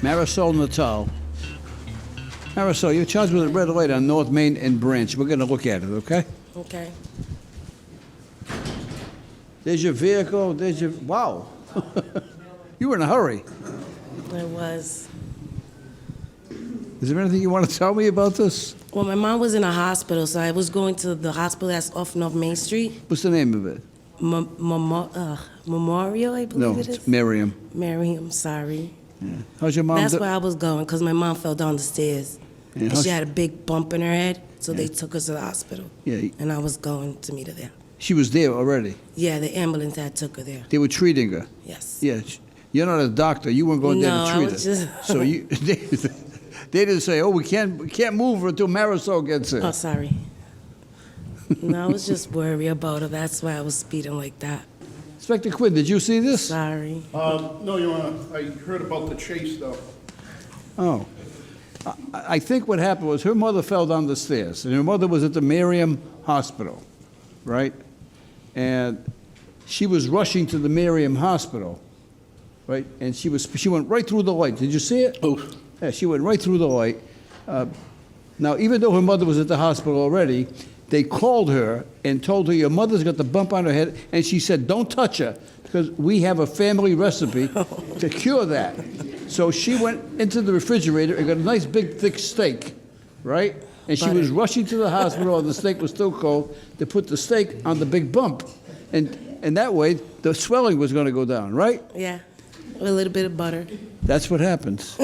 Marisol Natal. Marisol, you're charged with a red light on North Main and Branch. We're going to look at it, okay? Okay. There's your vehicle. There's your... Wow. You were in a hurry. It was. Is there anything you want to tell me about this? Well, my mom was in a hospital, so I was going to the hospital that's off North Main Street. What's the name of it? Memorial, I believe No, it is. it's Miriam. Miriam, sorry. Yeah. How's your mom? That's where I was going, because my mom fell down the stairs. Yeah, And how's she had a big bump in her head, so they took her to the hospital. Yeah. And I was going to meet her there. She was there already. Yeah, the ambulance had took her there. They were treating her. Yes. Yeah. You're not a doctor. You weren't going there No, to I treat her. was just... So you, they didn't say, "Oh, we can't move her until Marisol gets here." Oh, sorry. No, I was just worried about her. That's why I was speeding like that. Inspector Quinn, did you see this? Sorry. No, Your Honor, I heard about the chase, though. Oh. I think what happened was her mother fell down the stairs, and her mother was at the Miriam Hospital, right? And she was rushing to the Miriam Hospital, right? And she went right through the light. Did you see it? Oh. Yeah, she went right through the light. Now, even though her mother was at the hospital already, they called her and told her, your mother's got the bump on her head, and she said, don't touch her, because we have a family recipe to cure that. So she went into the refrigerator and got a nice big thick steak, right? And she was rushing to the hospital, and the steak was still cold, to put the steak on the big bump. And that way, the swelling was going to go down, right? Yeah, with a little bit of butter. That's what happens.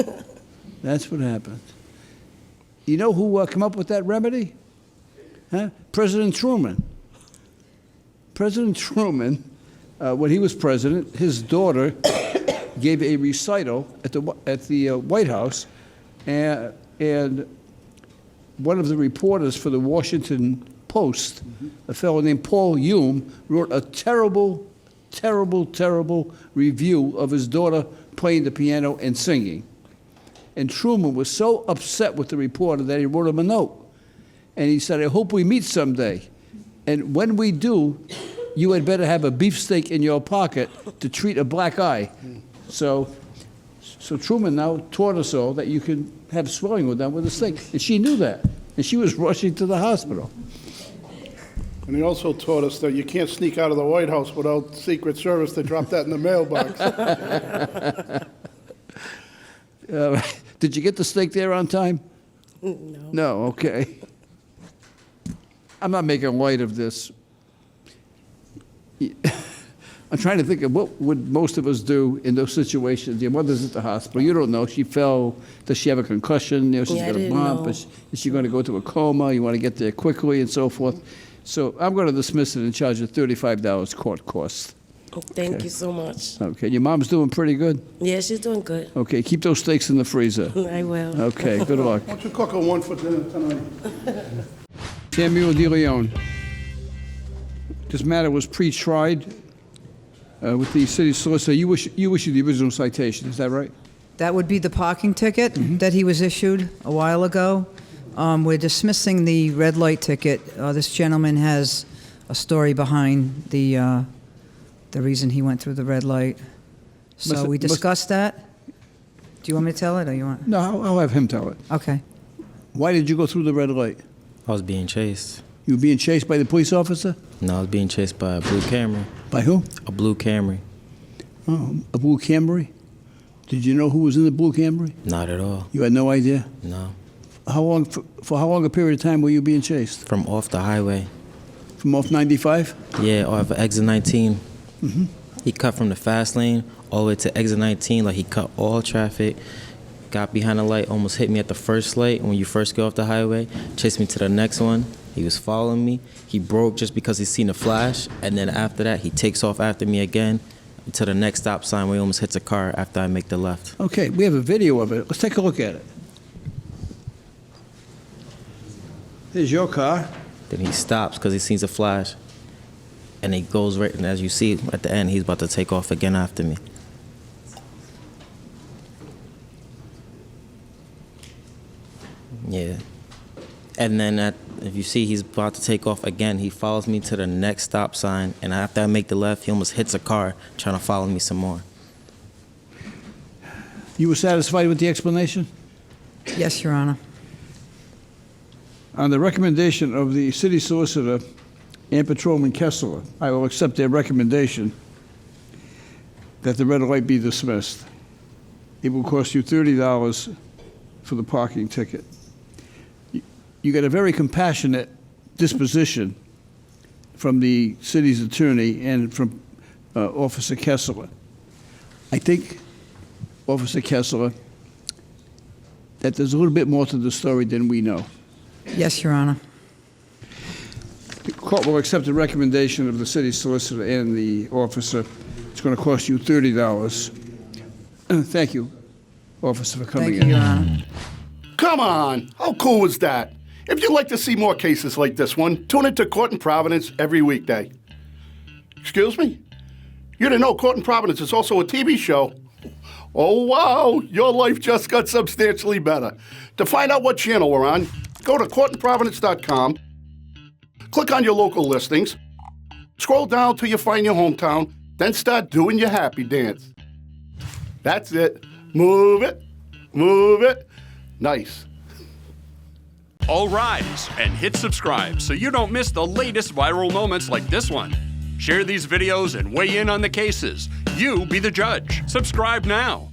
That's what happens. You know who came up with that remedy? Huh? President Truman. President Truman, when he was president, his daughter gave a recital at the White House, and one of the reporters for the Washington Post, a fellow named Paul Hume, wrote a terrible, terrible, terrible review of his daughter playing the piano and singing. And Truman was so upset with the reporter that he wrote him a note. And he said, I hope we meet someday. And when we do, you had better have a beefsteak in your pocket to treat a black eye. So Truman now taught us all that you can have swelling with a steak. And she knew that. And she was rushing to the hospital. And he also taught us that you can't sneak out of the White House without Secret Service to drop that in the mailbox. Did you get the steak there on time? No. No, okay. I'm not making light of this. I'm trying to think of what would most of us do in those situations. Your mother's at the hospital. You don't know. She fell. Does she have a concussion? You know, she's Yeah, I got a didn't bump. know. Is she going to go to a coma? You want to get there quickly and so forth. So I'm going to dismiss it and charge you $35 court costs. Thank you so much. Okay. Your mom's doing pretty good? Yeah, she's doing good. Okay. Keep those steaks in the freezer. I will. Okay. Good luck. Why don't you cook a one for dinner tonight? Samuel De Leon. This matter was pre-tried with the city solicitor. You issued the original citation, is that right? That would be the parking ticket that he was issued a while ago. We're dismissing the red light ticket. This gentleman has a story behind the reason he went through the red light. So we discussed that. Do you want me to tell it, or you want? No, I'll have him tell it. Okay. Why did you go through the red light? I was being chased. You were being chased by the police officer? No, I was being chased by a blue Camry. By who? A blue Camry. Oh, a blue Camry? Did you know who was in the blue Camry? Not at all. You had no idea? No. How long? For how long a period of time were you being chased? From off the highway. From off 95? Yeah, off of exit 19. Mm-hmm. He cut from the fast lane all the way to exit 19. Like, he cut all traffic. Got behind the light, almost hit me at the first light when you first go off the highway. Chased me to the next one. He was following me. He broke just because he seen a flash. And then after that, he takes off after me again to the next stop sign where he almost hits a car after I make the left. Okay, we have a video of it. Let's take a look at it. Here's your car. Then he stops because he sees a flash. And he goes right, and as you see at the end, he's about to take off again after me. Yeah. And then if you see he's about to take off again, he follows me to the next stop sign. And after I make the left, he almost hits a car trying to follow me some more. You were satisfied with the explanation? Yes, Your Honor. On the recommendation of the city solicitor and Patrolman Kessler, I will accept their recommendation that the red light be dismissed. It will cost you $30 for the parking ticket. You got a very compassionate disposition from the city's attorney and from Officer Kessler. I think, Officer Kessler, that there's a little bit more to the story than we know. Yes, Your Honor. The court will accept the recommendation of the city solicitor and the officer. It's going to cost you $30. Thank you, officer, for coming Thank in. you, Your Honor. Come on, how cool was that? If you'd like to see more cases like this one, tune into Court in Providence every weekday. Excuse me? You didn't know Court in Providence is also a TV show? Oh, wow, your life just got substantially better. To find out what channel we're on, go to courtinprovidence.com, click on your local listings, scroll down till you find your hometown, then start doing your happy dance. That's it. Move it. Move it. Nice. All rise and hit subscribe so you don't miss the latest viral moments like this one. Share these videos and weigh in on the cases. You be the judge. Subscribe now.